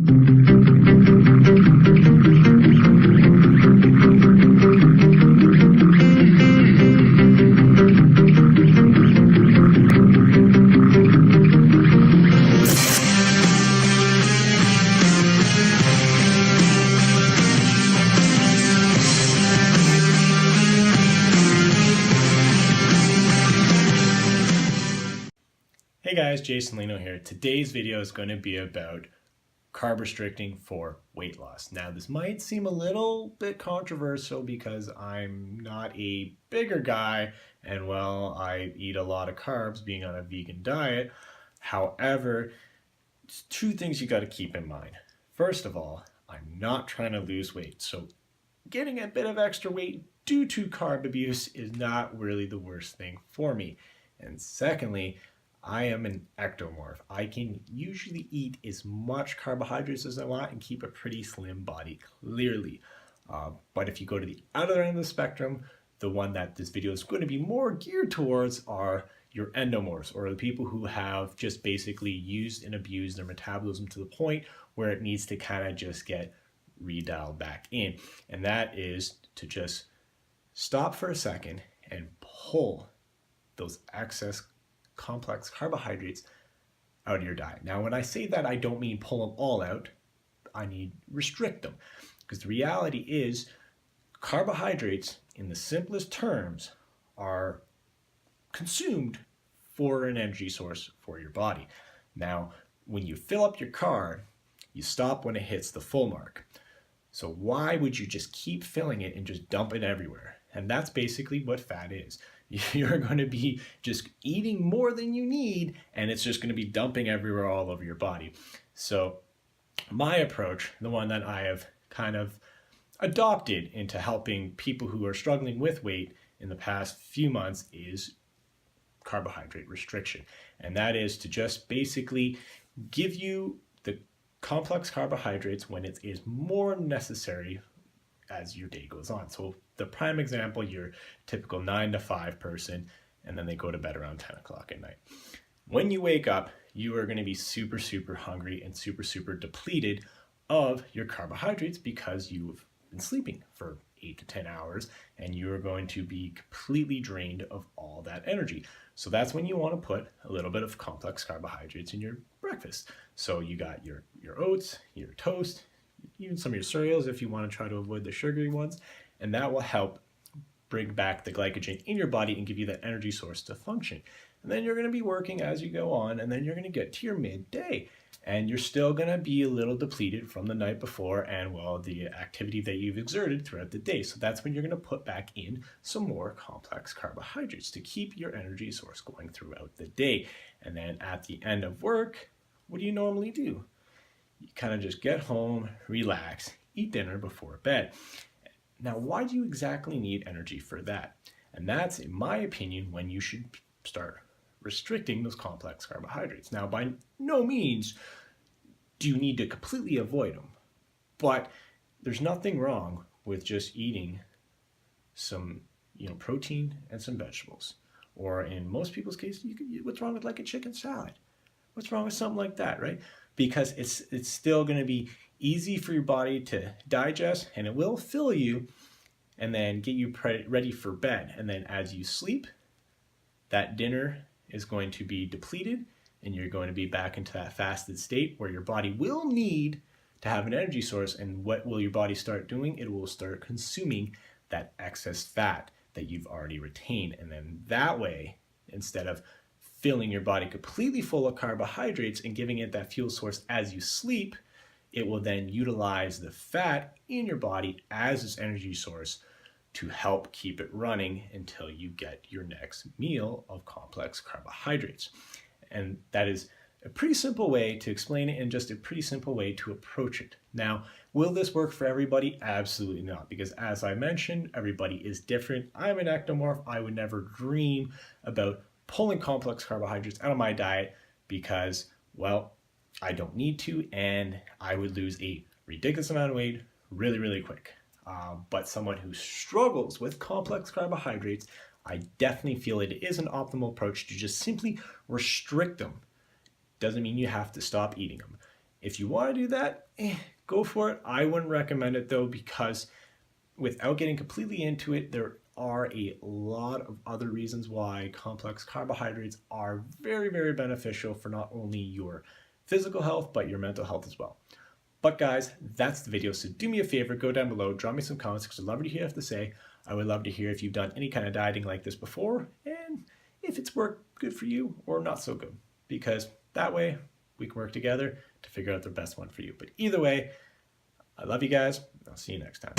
Hey guys, Jason Lino here. Today's video is going to be about carb restricting for weight loss. Now this might seem a little bit controversial because I'm not a bigger guy and well, I eat a lot of carbs being on a vegan diet. However, it's two things you got to keep in mind. First of all, I'm not trying to lose weight. So getting a bit of extra weight due to carb abuse is not really the worst thing for me. And secondly, I am an ectomorph. I can usually eat as much carbohydrates as I want and keep a pretty slim body, clearly. But if you go to the other end of the spectrum, the one that this video is going to be more geared towards are your endomorphs, or the people who have just basically used and abused their metabolism to the point where it needs to kind of just get redialed back in. And that is to just stop for a second and pull those excess complex carbohydrates out of your diet. Now, when I say that, I don't mean pull them all out. I mean restrict them, because the reality is carbohydrates, in the simplest terms, are consumed for an energy source for your body. Now, when you fill up your car, you stop when it hits the full mark. So why would you just keep filling it and just dump it everywhere? And that's basically what fat is. You're going to be just eating more than you need, and it's just going to be dumping everywhere all over your body. So my approach, the one that I have kind of adopted into helping people who are struggling with weight in the past few months, is carbohydrate restriction. And that is to just basically give you the complex carbohydrates when it is more necessary as your day goes on. So the prime example, your typical 9 to 5 person, and then they go to bed around 10 o'clock at night. When you wake up, you are going to be super hungry and super depleted of your carbohydrates because you've been sleeping for 8 to 10 hours, and you are going to be completely drained of all that energy. So that's when you want to put a little bit of complex carbohydrates in your breakfast. So you got your oats, your toast, even some of your cereals if you want to try to avoid the sugary ones, and that will help bring back the glycogen in your body and give you that energy source to function. And then you're going to be working as you go on, and then you're going to get to your midday, and you're still going to be a little depleted from the night before and well, the activity that you've exerted throughout the day. So that's when you're going to put back in some more complex carbohydrates to keep your energy source going throughout the day. And then at the end of work, what do you normally do? You kind of just get home, relax, eat dinner before bed. Now, why do you exactly need energy for that? And that's, in my opinion, when you should start restricting those complex carbohydrates. Now, by no means do you need to completely avoid them, but there's nothing wrong with just eating some, protein and some vegetables. Or in most people's case, what's wrong with like a chicken salad? What's wrong with something like that, right? Because it's still going to be easy for your body to digest, and it will fill you and then get you ready for bed. And then as you sleep, that dinner is going to be depleted, and you're going to be back into that fasted state where your body will need to have an energy source. And what will your body start doing? It will start consuming that excess fat that you've already retained. And then that way, instead of filling your body completely full of carbohydrates and giving it that fuel source as you sleep, it will then utilize the fat in your body as its energy source to help keep it running until you get your next meal of complex carbohydrates. And that is a pretty simple way to explain it and just a pretty simple way to approach it. Now, will this work for everybody? Absolutely not, because as I mentioned, everybody is different. I'm an ectomorph. I would never dream about pulling complex carbohydrates out of my diet because, well, I don't need to, and I would lose a ridiculous amount of weight really quick. But someone who struggles with complex carbohydrates, I definitely feel it is an optimal approach to just simply restrict them. Doesn't mean you have to stop eating them. If you want to do that, go for it. I wouldn't recommend it though, because without getting completely into it, there are a lot of other reasons why complex carbohydrates are very, very beneficial for not only your physical health, but your mental health as well. But guys, that's the video. So do me a favor, go down below, drop me some comments, because I'd love to hear what you have to say. I would love to hear if you've done any kind of dieting like this before, and if it's worked good for you or not so good, because that way we can work together to figure out the best one for you. But either way, I love you guys. I'll see you next time.